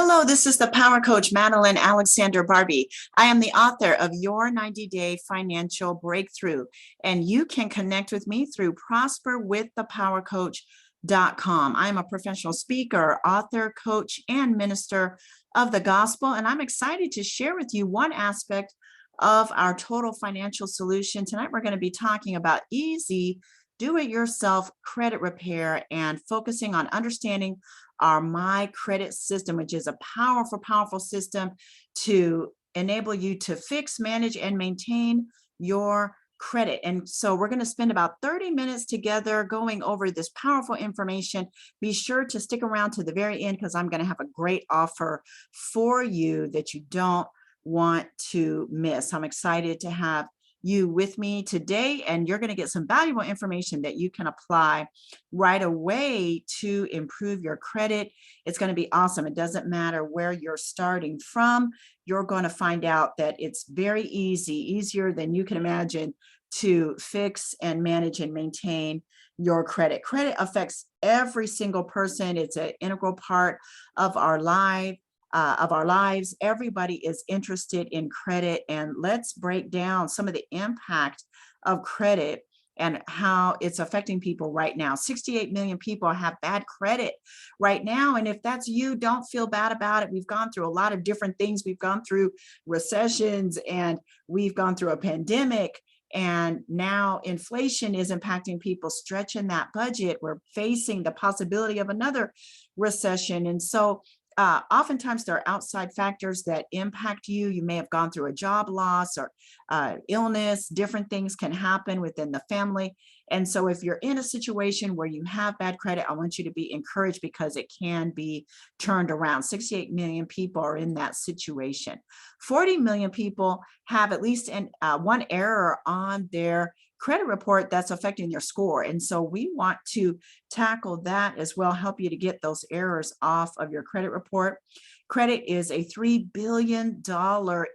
Hello, this is the Power Coach, Madeline Alexander Barbie. I am the author of Your 90-Day Financial Breakthrough, and you can connect with me through prosperwiththepowercoach.com. I am a professional speaker, author, coach, and minister of the gospel, and I'm excited to share with you one aspect of our total financial solution. Tonight, we're going to be talking about easy do-it-yourself credit repair and focusing on understanding our My Credit system, which is a powerful system to enable you to fix, manage, and maintain your credit. And so we're going to spend about 30 minutes together going over this powerful information. Be sure to stick around to the very end because I'm going to have a great offer for you that you don't want to miss. I'm excited to have you with me today, and you're going to get some valuable information that you can apply right away to improve your credit. It's going to be awesome. It doesn't matter where you're starting from. You're going to find out that it's very easy, easier than you can imagine, to fix and manage and maintain your credit. Credit affects every single person. It's an integral part of our lives. Everybody is interested in credit, and let's break down some of the impact of credit and how it's affecting people right now. 68 million people have bad credit right now, and if that's you, don't feel bad about it. We've gone through a lot of different things. We've gone through recessions, and we've gone through a pandemic, and now inflation is impacting people, stretching that budget. We're facing the possibility of another recession, and so oftentimes there are outside factors that impact you. You may have gone through a job loss or illness. Different things can happen within the family. And so if you're in a situation where you have bad credit, I want you to be encouraged because it can be turned around. 68 million people are in that situation. 40 million people have at least one error on their credit report that's affecting your score. And so we want to tackle that as well, help you to get those errors off of your credit report. Credit is a $3 billion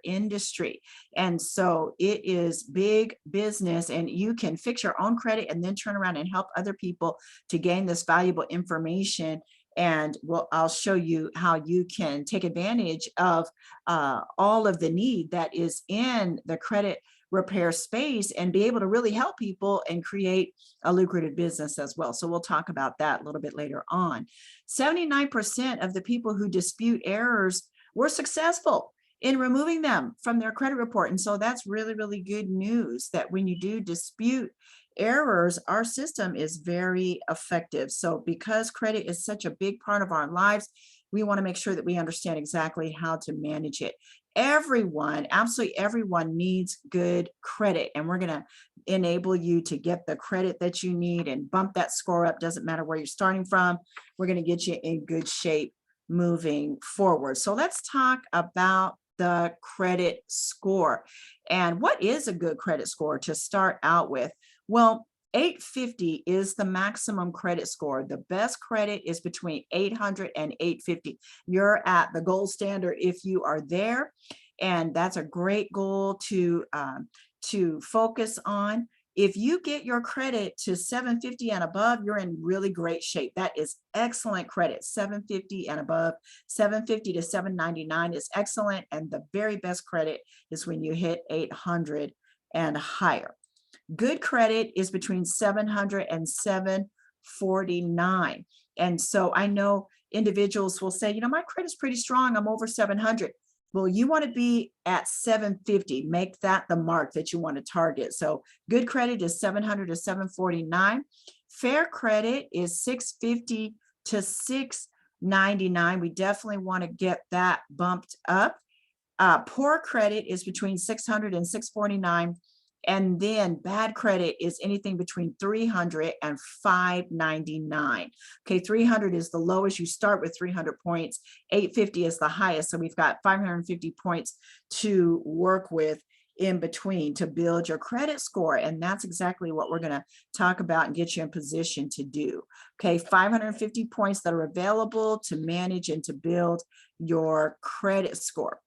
industry. And so it is big business, and you can fix your own credit and then turn around and help other people to gain this valuable information. And I'll show you how you can take advantage of all of the need that is in the credit repair space and be able to really help people and create a lucrative business as well. So we'll talk about that a little bit later on. 79% of the people who dispute errors were successful in removing them from their credit report. And so that's really, really good news that when you do dispute errors, our system is very effective. So because credit is such a big part of our lives, we want to make sure that we understand exactly how to manage it. Everyone, absolutely everyone, needs good credit, and we're going to enable you to get the credit that you need and bump that score up. Doesn't matter where you're starting from. We're going to get you in good shape moving forward. So let's talk about the credit score. And what is a good credit score to start out with? Well, 850 is the maximum credit score. The best credit is between 800 and 850. You're at the gold standard if you are there, and that's a great goal to focus on. If you get your credit to 750 and above, you're in really great shape. That is excellent credit. 750 and above, 750 to 799 is excellent, and the very best credit is when you hit 800 and higher. Good credit is between 700 and 749. And so I know individuals will say, my credit's pretty strong. I'm over 700. Well, you want to be at 750. Make that the mark that you want to target. So good credit is 700 to 749. Fair credit is 650 to 699. We definitely want to get that bumped up. Poor credit is between 600 and 649. And then bad credit is anything between 300 and 599. Okay, 300 is the lowest. You start with 300 points. 850 is the highest. So we've got 550 points to work with in between to build your credit score. And that's exactly what we're going to talk about and get you in position to do. Okay, 550 points that are available to manage and to build your credit score.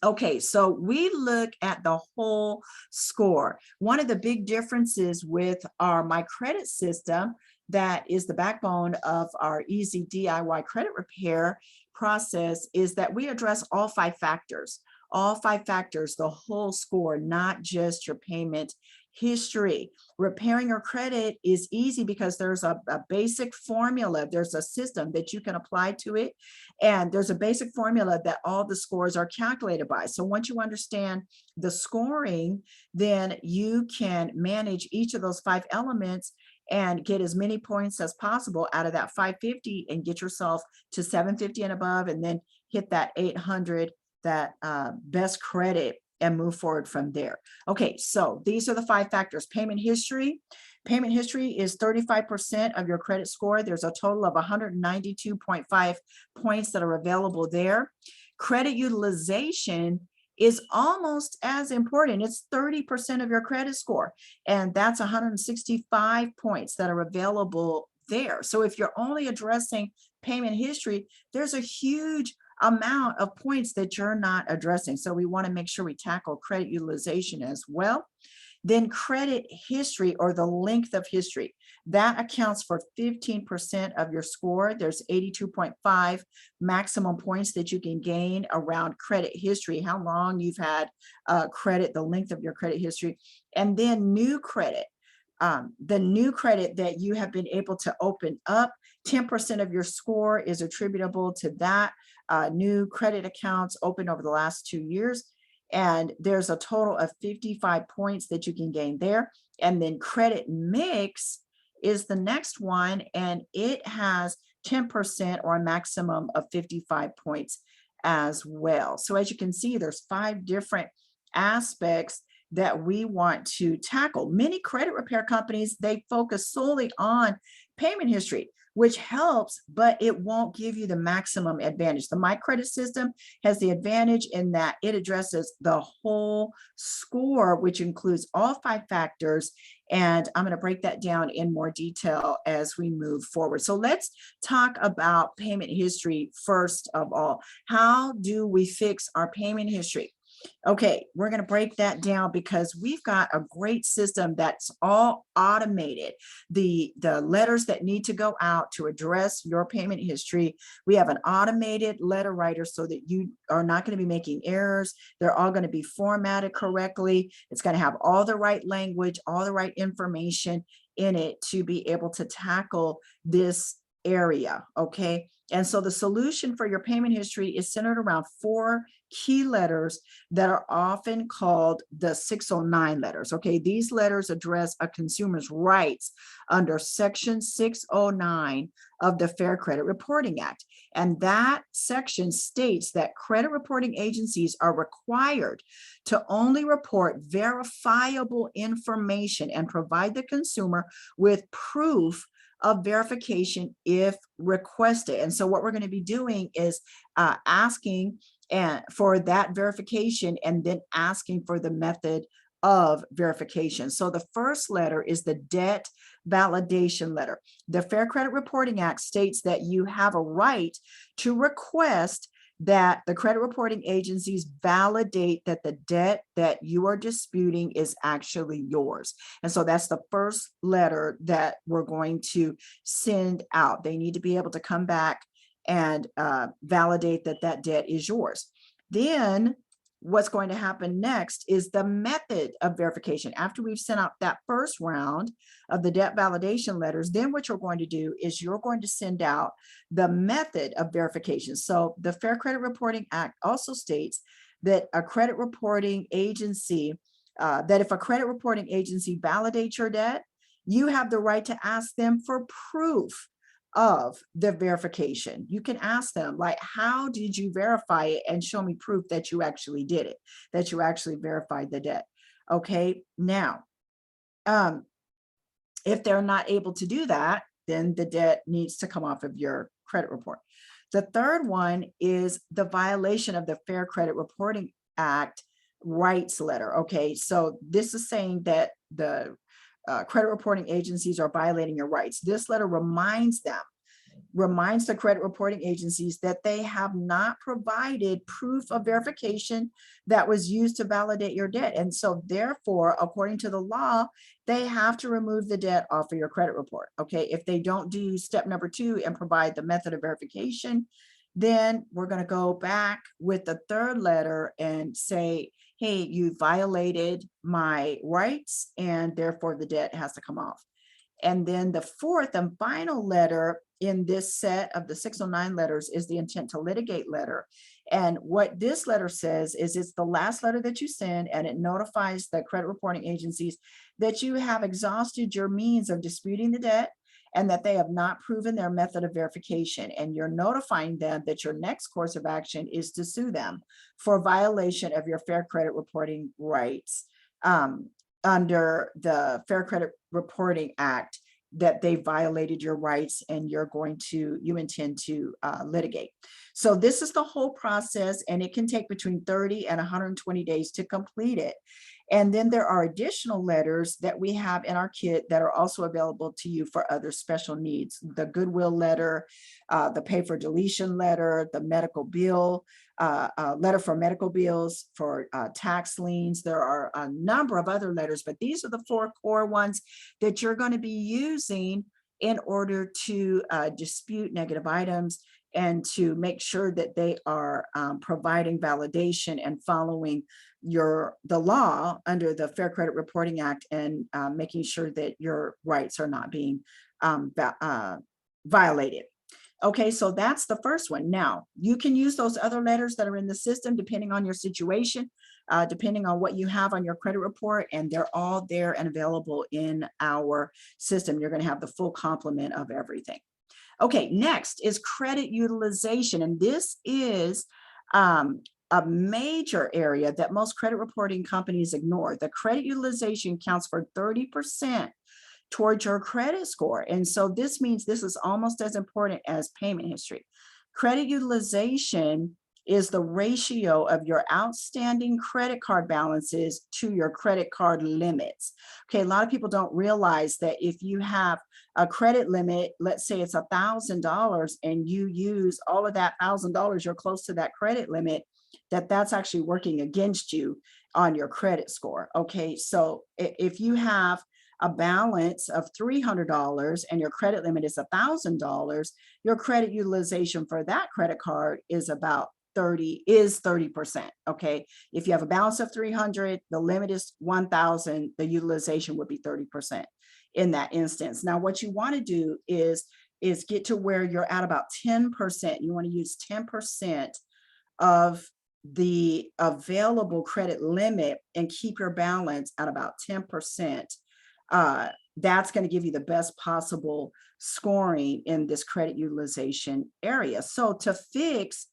Okay, so we look at the whole score. One of the big differences with our My Credit system that is the backbone of our easy DIY credit repair process is that we address all five factors, the whole score, not just your payment history. Repairing your credit is easy because there's a basic formula. There's a system that you can apply to it. And there's a basic formula that all the scores are calculated by. So once you understand the scoring, then you can manage each of those five elements and get as many points as possible out of that 550 and get yourself to 750 and above, and then hit that 800, that best credit, and move forward from there. Okay, so these are the five factors. Payment history. Payment history is 35% of your credit score. There's a total of 192.5 points that are available there. Credit utilization is almost as important. It's 30% of your credit score, and that's 165 points that are available there. So if you're only addressing payment history, there's a huge amount of points that you're not addressing. So we want to make sure we tackle credit utilization as well. Then credit history, or the length of history, that accounts for 15% of your score. There's 82.5 maximum points that you can gain around credit history, how long you've had credit, the length of your credit history. And then new credit, the new credit that you have been able to open up, 10% of your score is attributable to that new credit accounts opened over the last 2 years. And there's a total of 55 points that you can gain there. And then credit mix is the next one, and it has 10% or a maximum of 55 points as well. So as you can see, there's 5 different aspects that we want to tackle. Many credit repair companies, they focus solely on payment history, which helps, but it won't give you the maximum advantage. The My Credit system has the advantage in that it addresses the whole score, which includes all 5 factors. And I'm going to break that down in more detail as we move forward. So let's talk about payment history first of all. How do we fix our payment history? Okay, we're going to break that down because we've got a great system that's all automated. The letters that need to go out to address your payment history, we have an automated letter writer so that you are not going to be making errors. They're all going to be formatted correctly. It's going to have all the right language, all the right information in it to be able to tackle this area. Okay. And so the solution for your payment history is centered around 4 key letters that are often called the 609 letters. Okay, these letters address a consumer's rights under Section 609 of the Fair Credit Reporting Act. And that section states that credit reporting agencies are required to only report verifiable information and provide the consumer with proof of verification if requested. And so what we're going to be doing is asking for that verification and then asking for the method of verification. So the first letter is the debt validation letter. The Fair Credit Reporting Act states that you have a right to request that the credit reporting agencies validate that the debt that you are disputing is actually yours. And so that's the first letter that we're going to send out. They need to be able to come back and validate that that debt is yours. Then what's going to happen next is the method of verification. After we've sent out that first round of the debt validation letters, then what you're going to do is you're going to send out the method of verification. So the Fair Credit Reporting Act also states that a credit reporting agency, that if a credit reporting agency validates your debt, you have the right to ask them for proof of the verification. You can ask them, like, how did you verify it, and show me proof that you actually did it, that you actually verified the debt. Okay, now if they're not able to do that, then the debt needs to come off of your credit report. The third one is the violation of the Fair Credit Reporting Act rights letter. Okay, so this is saying that the credit reporting agencies are violating your rights. This letter reminds them reminds the credit reporting agencies that they have not provided proof of verification that was used to validate your debt. And so therefore, according to the law, they have to remove the debt off of your credit report. Okay, if they don't do step number 2 and provide the method of verification, then we're going to go back with the third letter and say, hey, you violated my rights and therefore the debt has to come off. And then the fourth and final letter in this set of the 609 letters is the intent to litigate letter. And what this letter says is it's the last letter that you send, and it notifies the credit reporting agencies that you have exhausted your means of disputing the debt and that they have not proven their method of verification. And you're notifying them that your next course of action is to sue them for violation of your Fair Credit Reporting rights under the Fair Credit Reporting Act, that they violated your rights and you intend to litigate. So this is the whole process, and it can take between 30 and 120 days to complete it. And then there are additional letters that we have in our kit that are also available to you for other special needs. The goodwill letter, the pay for deletion letter, the medical bill, letter for medical bills, for tax liens. There are a number of other letters, but these are the 4 core ones that you're going to be using in order to dispute negative items and to make sure that they are providing validation and following the law under the Fair Credit Reporting Act, and making sure that your rights are not being violated. Okay, so that's the first one. Now, you can use those other letters that are in the system depending on your situation, depending on what you have on your credit report, and they're all there and available in our system. You're going to have the full complement of everything. Okay, next is credit utilization, and this is a major area that most credit reporting companies ignore. The credit utilization counts for 30% towards your credit score. And so this means this is almost as important as payment history. Credit utilization is the ratio of your outstanding credit card balances to your credit card limits. Okay, a lot of people don't realize that if you have a credit limit, let's say it's $1,000, and you use all of that $1,000, you're close to that credit limit, that's actually working against you on your credit score. Okay, so if you have a balance of $300 and your credit limit is $1,000, your credit utilization for that credit card is about 30%. Okay, if you have a balance of 300, the limit is 1,000, the utilization would be 30% in that instance. Now, what you want to do is get to where you're at about 10%. You want to use 10% of the available credit limit and keep your balance at about 10%. That's going to give you the best possible scoring in this credit utilization area. So to fix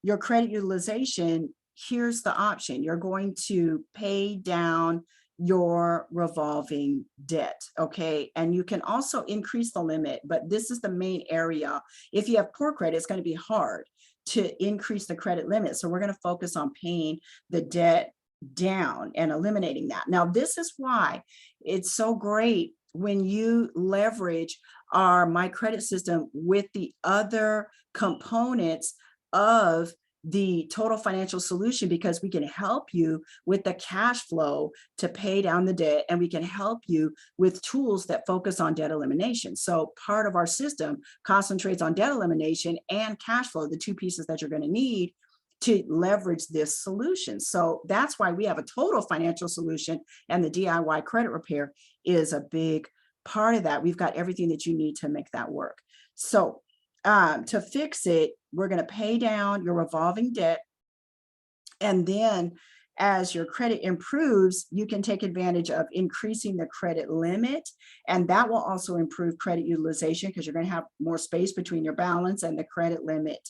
your credit utilization, here's the option. You're going to pay down your revolving debt, okay? And you can also increase the limit, but this is the main area. If you have poor credit, it's going to be hard to increase the credit limit. So we're going to focus on paying the debt down and eliminating that. Now, this is why it's so great when you leverage our My Credit system with the other components of the total financial solution, because we can help you with the cash flow to pay down the debt, and we can help you with tools that focus on debt elimination. So part of our system concentrates on debt elimination and cash flow, the two pieces that you're going to need to leverage this solution. So that's why we have a total financial solution, and the DIY credit repair is a big part of that. We've got everything that you need to make that work. So to fix it, we're going to pay down your revolving debt. And then as your credit improves, you can take advantage of increasing the credit limit. And that will also improve credit utilization, because you're going to have more space between your balance and the credit limit.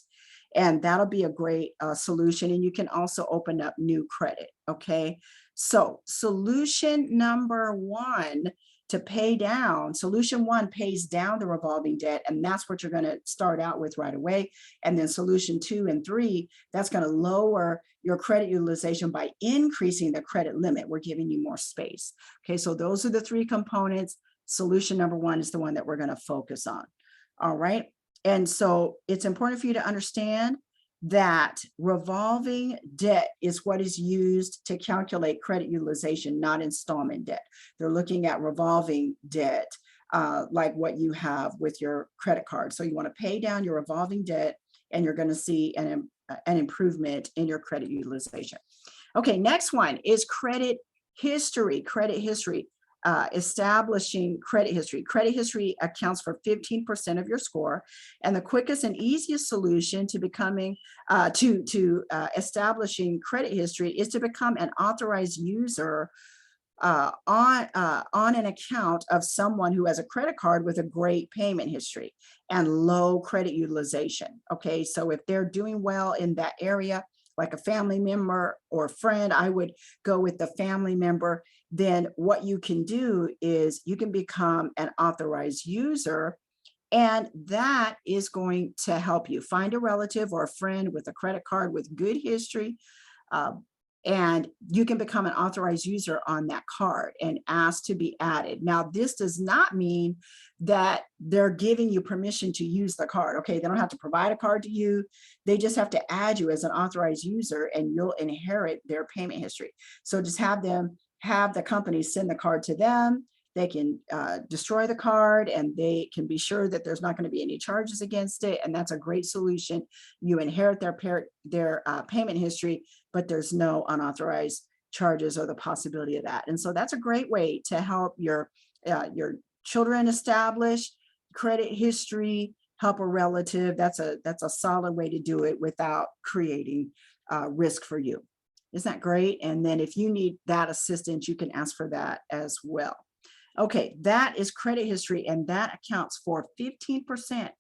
And that'll be a great solution. And you can also open up new credit. Okay. So solution number 1 to pay down, solution 1 pays down the revolving debt. And that's what you're going to start out with right away. And then solution 2 and 3, that's going to lower your credit utilization by increasing the credit limit. We're giving you more space. Okay. So those are the 3 components. Solution number 1 is the one that we're going to focus on. All right. And so it's important for you to understand that revolving debt is what is used to calculate credit utilization, not installment debt. They're looking at revolving debt, like what you have with your credit card. So you want to pay down your revolving debt, and you're going to see an improvement in your credit utilization. Okay, next one is credit history. Credit history. Establishing credit history. Credit history accounts for 15% of your score, and the quickest and easiest solution to becoming establishing credit history is to become an authorized user on an account of someone who has a credit card with a great payment history and low credit utilization. Okay, so if they're doing well in that area, like a family member or friend, I would go with the family member. Then what you can do is you can become an authorized user, and that is going to help you find a relative or a friend with a credit card with good history. And you can become an authorized user on that card and ask to be added. Now, this does not mean that they're giving you permission to use the card. Okay, they don't have to provide a card to you. They just have to add you as an authorized user, and you'll inherit their payment history. So just have the company send the card to them. They can destroy the card, and they can be sure that there's not going to be any charges against it. And that's a great solution. You inherit their payment history, but there's no unauthorized charges or the possibility of that. And so that's a great way to help your children establish credit history, help a relative. That's a solid way to do it without creating risk for you. Isn't that great? And then if you need that assistance, you can ask for that as well. Okay, that is credit history, and that accounts for 15%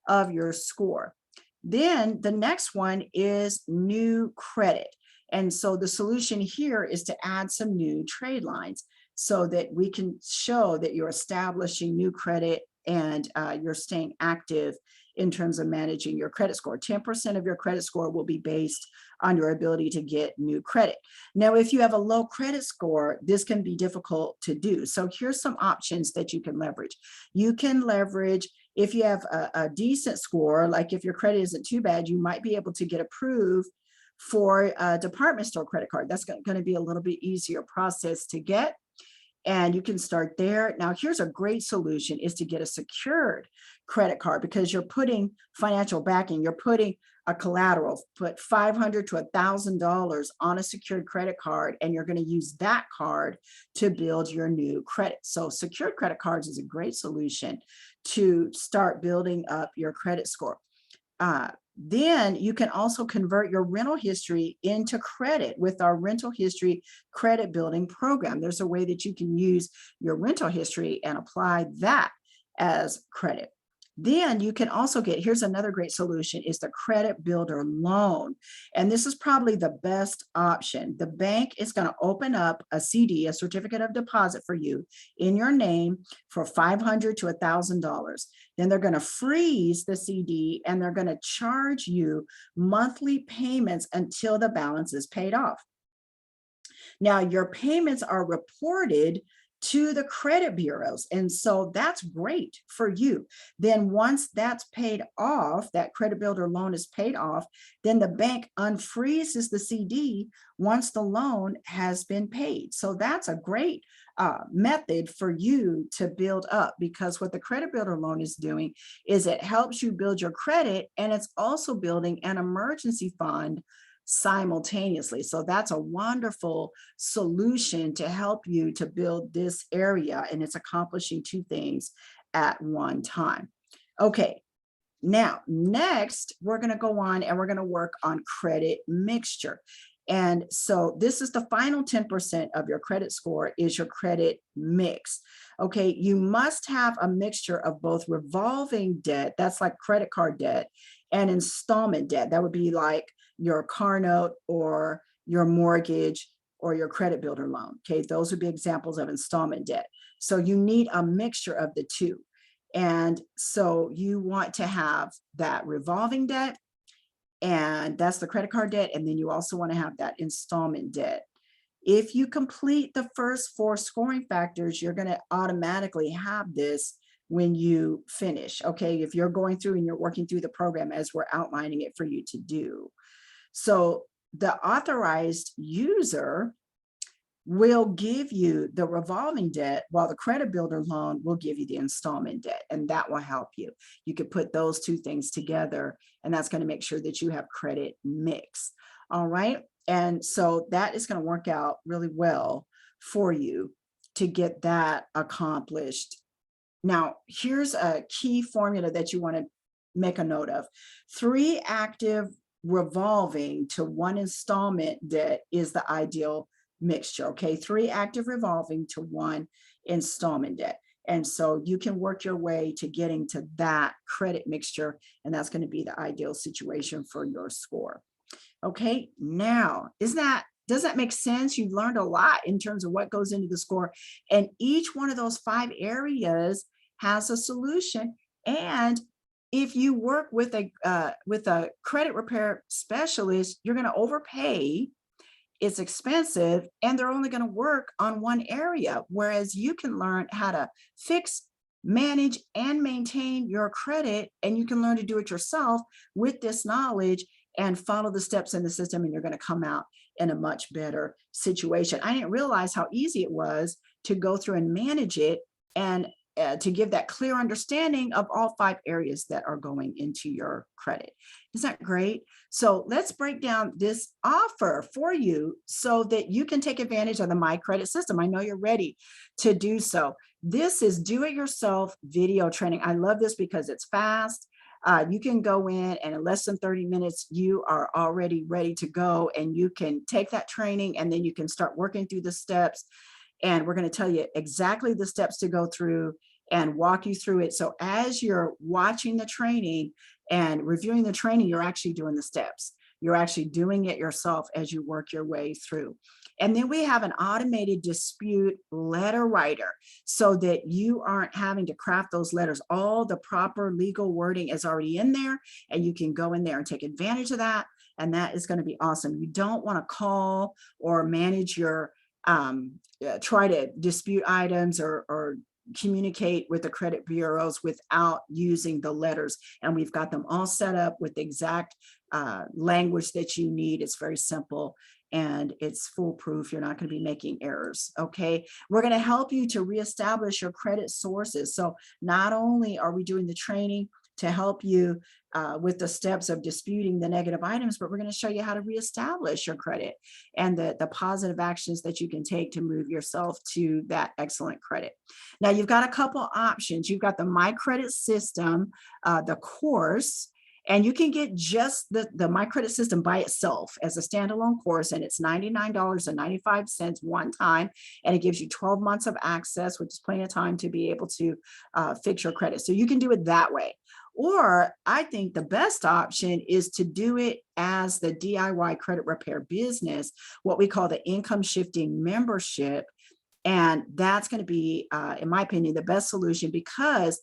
of your score. Then the next one is new credit. And so the solution here is to add some new trade lines so that we can show that you're establishing new credit and you're staying active in terms of managing your credit score. 10% of your credit score will be based on your ability to get new credit. Now, if you have a low credit score, this can be difficult to do. So here's some options that you can leverage. You can leverage, if you have a decent score, like if your credit isn't too bad, you might be able to get approved for a department store credit card. That's going to be a little bit easier process to get, and you can start there. Now, here's a great solution, is to get a secured credit card, because you're putting financial backing, you're putting a collateral, put $500 to $1,000 on a secured credit card, and you're going to use that card to build your new credit. So secured credit cards is a great solution to start building up your credit score. Then you can also convert your rental history into credit with our rental history credit building program. There's a way that you can use your rental history and apply that as credit. Then you can also get, here's another great solution, is the credit builder loan. And this is probably the best option. The bank is going to open up a CD, a certificate of deposit, for you in your name for $500 to $1,000. Then they're going to freeze the CD, and they're going to charge you monthly payments until the balance is paid off. Now, your payments are reported to the credit bureaus, and so that's great for you. Then once that's paid off, that credit builder loan is paid off, then the bank unfreezes the CD once the loan has been paid. So that's a great method for you to build up, because what the credit builder loan is doing is it helps you build your credit, and it's also building an emergency fund simultaneously. So that's a wonderful solution to help you to build this area, and it's accomplishing two things at one time. Okay, now next we're going to go on and we're going to work on credit mixture. And so this is the final 10% of your credit score, is your credit mix. Okay, you must have a mixture of both revolving debt, that's like credit card debt, and installment debt. That would be like your car note or your mortgage or your credit builder loan. Okay, those would be examples of installment debt. So you need a mixture of the two. And so you want to have that revolving debt, and that's the credit card debt. And then you also want to have that installment debt. If you complete the first 4 scoring factors, you're going to automatically have this when you finish. Okay, if you're going through and you're working through the program as we're outlining it for you to do. So the authorized user will give you the revolving debt, while the credit builder loan will give you the installment debt, and that will help you. You could put those two things together, and that's going to make sure that you have credit mix. All right. And so that is going to work out really well for you to get that accomplished. Now, here's a key formula that you want to make a note of. 3 active revolving to 1 installment debt is the ideal mixture. Okay, 3 active revolving to 1 installment debt. And so you can work your way to getting to that credit mixture, and that's going to be the ideal situation for your score. Okay, now, does that make sense? You've learned a lot in terms of what goes into the score, and each one of those 5 areas has a solution. And if you work with a credit repair specialist, you're going to overpay. It's expensive, and they're only going to work on one area, whereas you can learn how to fix, manage, and maintain your credit, and you can learn to do it yourself with this knowledge and follow the steps in the system, and you're going to come out in a much better situation. I didn't realize how easy it was to go through and manage it, and to give that clear understanding of all 5 areas that are going into your credit. Isn't that great? So let's break down this offer for you so that you can take advantage of the My Credit system. I know you're ready to do so. This is do-it-yourself video training. I love this because it's fast. You can go in, and in less than 30 minutes, you are already ready to go, and you can take that training, and then you can start working through the steps. And we're going to tell you exactly the steps to go through and walk you through it. So as you're watching the training and reviewing the training, you're actually doing the steps. You're actually doing it yourself as you work your way through. And then we have an automated dispute letter writer so that you aren't having to craft those letters. All the proper legal wording is already in there, and you can go in there and take advantage of that. And that is going to be awesome. You don't want to call or manage your try to dispute items or communicate with the credit bureaus without using the letters. And we've got them all set up with the exact language that you need. It's very simple and it's foolproof. You're not going to be making errors. Okay. We're going to help you to reestablish your credit sources. So not only are we doing the training to help you with the steps of disputing the negative items, but we're going to show you how to reestablish your credit and the positive actions that you can take to move yourself to that excellent credit. Now, you've got a couple options. You've got the My Credit System, the course, and you can get just the My Credit System by itself as a standalone course, and it's $99.95 one time, and it gives you 12 months of access, which is plenty of time to be able to fix your credit. So you can do it that way. Or I think the best option is to do it as the DIY credit repair business, what we call the income shifting membership. And that's going to be, in my opinion, the best solution because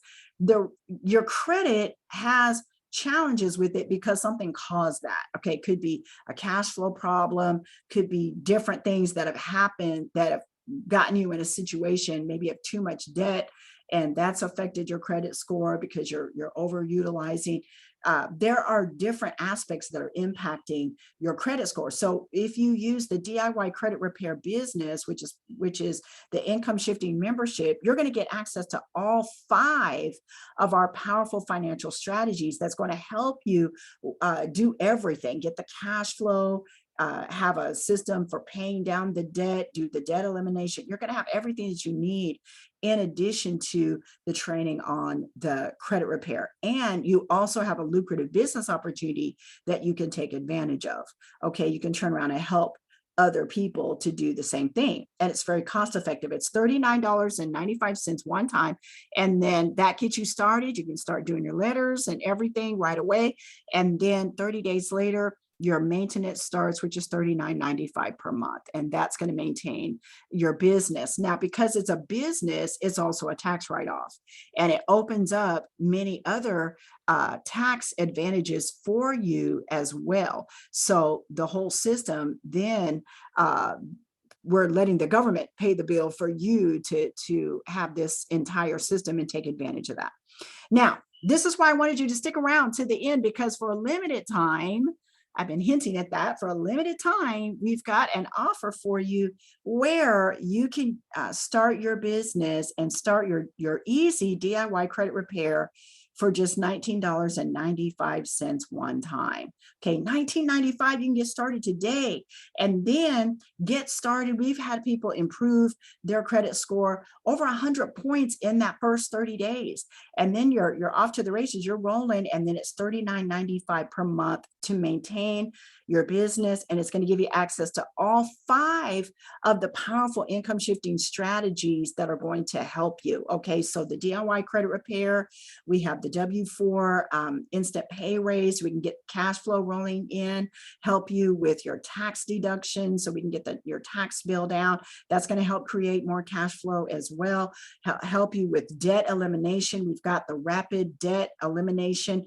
your credit has challenges with it because something caused that. Okay, it could be a cash flow problem, could be different things that have happened that have gotten you in a situation, maybe of too much debt, and that's affected your credit score because you're overutilizing. There are different aspects that are impacting your credit score. So if you use the DIY credit repair business, which is the income shifting membership, you're going to get access to all 5 of our powerful financial strategies that's going to help you do everything, get the cash flow, have a system for paying down the debt, do the debt elimination. You're going to have everything that you need in addition to the training on the credit repair. And you also have a lucrative business opportunity that you can take advantage of. Okay, you can turn around and help other people to do the same thing. And it's very cost effective. It's $39.95 one time. And then that gets you started. You can start doing your letters and everything right away. And then 30 days later, your maintenance starts, which is $39.95 per month. And that's going to maintain your business. Now, because it's a business, it's also a tax write-off. And it opens up many other tax advantages for you as well. So the whole system then we're letting the government pay the bill for you to have this entire system and take advantage of that. Now, this is why I wanted you to stick around to the end, because for a limited time, I've been hinting at that, for a limited time, we've got an offer for you where you can start your business and start your easy DIY credit repair for just $19.95 one time. Okay, $19.95, you can get started today and then get started. We've had people improve their credit score over 100 points in that first 30 days. And then you're off to the races, you're rolling, and then it's $39.95 per month to maintain your business. And it's going to give you access to all 5 of the powerful income shifting strategies that are going to help you. Okay, so the DIY credit repair, we have the W-4 instant pay raise. We can get cash flow rolling in, help you with your tax deduction so we can get your tax bill down. That's going to help create more cash flow as well, help you with debt elimination. We've got the rapid debt elimination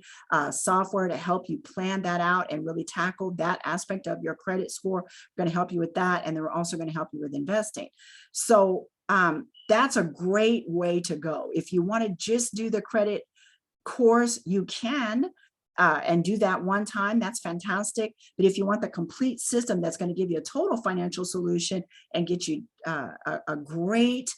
software to help you plan that out and really tackle that aspect of your credit score. We're going to help you with that, and then we're also going to help you with investing. So that's a great way to go. If you want to just do the credit course, you can and do that one time. That's fantastic. But if you want the complete system that's going to give you a total financial solution and get you a great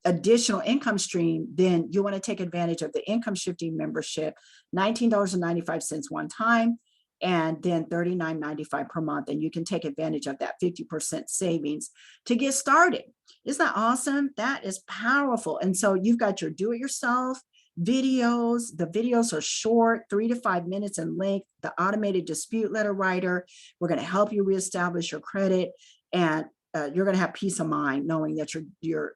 additional income stream, then you want to take advantage of the income shifting membership, $19.95 one time, and then $39.95 per month. And you can take advantage of that 50% savings to get started. Isn't that awesome? That is powerful. And so you've got your do-it-yourself videos. The videos are short, 3 to 5 minutes in length. The automated dispute letter writer, we're going to help you reestablish your credit, and you're going to have peace of mind knowing that you're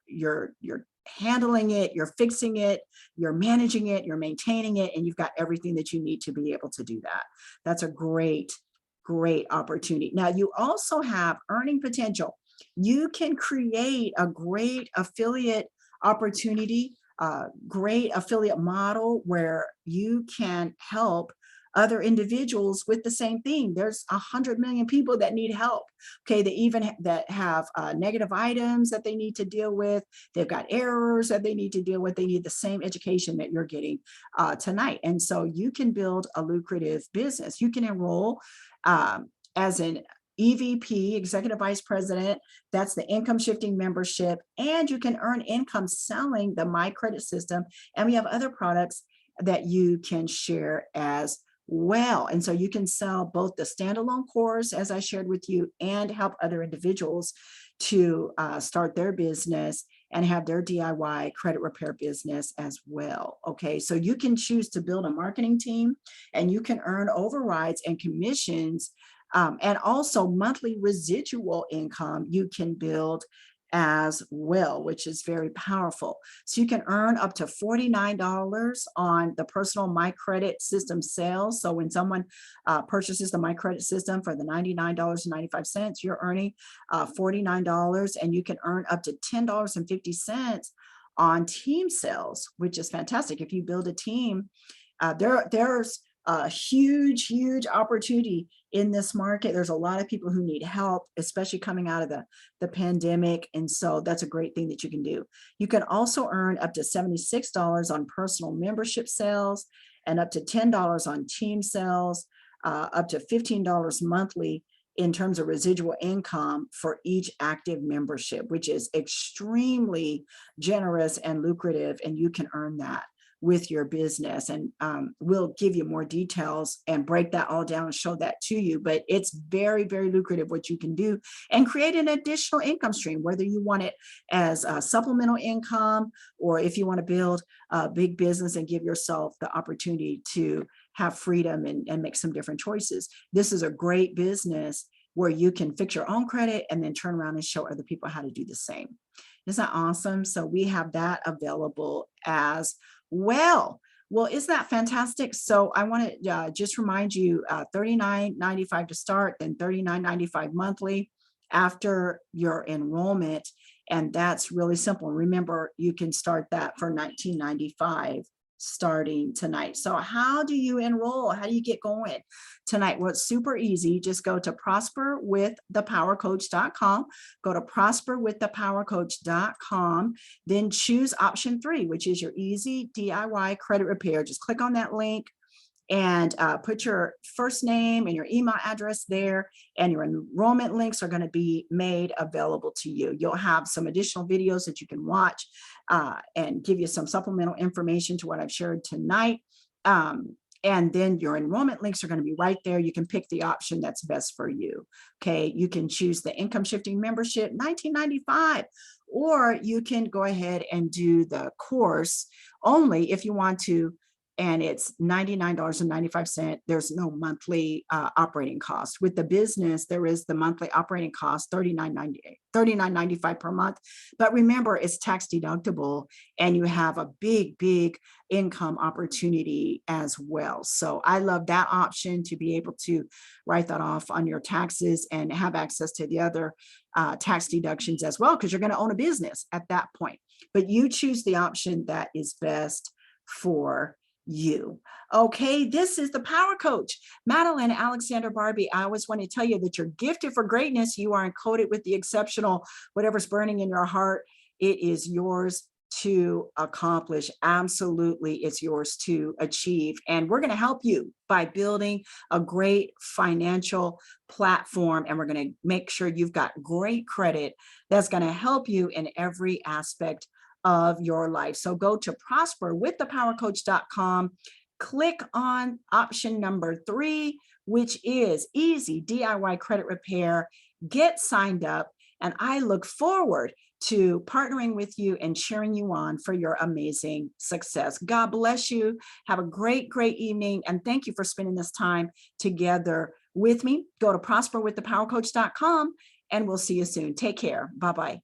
handling it, you're fixing it, you're managing it, you're maintaining it, and you've got everything that you need to be able to do that. That's a great opportunity. Now, you also have earning potential. You can create a great affiliate opportunity, great affiliate model where you can help other individuals with the same thing. There's 100 million people that need help. Okay, that have negative items that they need to deal with. They've got errors that they need to deal with. They need the same education that you're getting tonight. And so you can build a lucrative business. You can enroll as an EVP, Executive Vice President. That's the income shifting membership. And you can earn income selling the My Credit System. And we have other products that you can share as well. And so you can sell both the standalone course, as I shared with you, and help other individuals to start their business and have their DIY credit repair business as well. Okay, so you can choose to build a marketing team, and you can earn overrides and commissions, and also monthly residual income you can build as well, which is very powerful. So you can earn up to $49 on the personal My Credit System sales. So when someone purchases the My Credit System for the $99.95, you're earning $49, and you can earn up to $10.50 on team sales, which is fantastic. If you build a team, there's a huge opportunity in this market. There's a lot of people who need help, especially coming out of the pandemic. And so that's a great thing that you can do. You can also earn up to $76 on personal membership sales, and up to $10 on team sales, up to $15 monthly in terms of residual income for each active membership, which is extremely generous and lucrative, and you can earn that with your business. And we'll give you more details and break that all down and show that to you. But it's very lucrative what you can do, and create an additional income stream, whether you want it as a supplemental income, or if you want to build a big business and give yourself the opportunity to have freedom and make some different choices. This is a great business where you can fix your own credit and then turn around and show other people how to do the same. Isn't that awesome? So we have that available as well. Well, isn't that fantastic? So I want to just remind you, $39.95 to start, then $39.95 monthly after your enrollment. And that's really simple. Remember, you can start that for $19.95. starting tonight. So how do you enroll? How do you get going tonight? Well, it's super easy. Just go to prosperwiththepowercoach.com, go to prosperwiththepowercoach.com, then choose option 3, which is your easy DIY credit repair. Just click on that link and put your first name and your email address there, and your enrollment links are going to be made available to you. You'll have some additional videos that you can watch and give you some supplemental information to what I've shared tonight. And then your enrollment links are going to be right there. You can pick the option that's best for you. Okay, you can choose the income shifting membership, $19.95, or you can go ahead and do the course only if you want to, and it's $99.95. There's no monthly operating cost. With the business, there is the monthly operating cost, $39.95 per month. But remember, it's tax deductible, and you have a big income opportunity as well. So I love that option, to be able to write that off on your taxes and have access to the other tax deductions as well, because you're going to own a business at that point. But you choose the option that is best for you. Okay, this is the Power Coach, Madeline Alexander Barbie. I always want to tell you that you're gifted for greatness. You are encoded with the exceptional. Whatever's burning in your heart, it is yours to accomplish. Absolutely, it's yours to achieve. And we're going to help you by building a great financial platform. And we're going to make sure you've got great credit that's going to help you in every aspect of your life. So go to prosperwiththepowercoach.com, click on option number 3, which is easy DIY credit repair. Get signed up, and I look forward to partnering with you and cheering you on for your amazing success. God bless you. Have a great evening, and thank you for spending this time together with me. Go to prosperwiththepowercoach.com, and we'll see you soon. Take care. Bye-bye.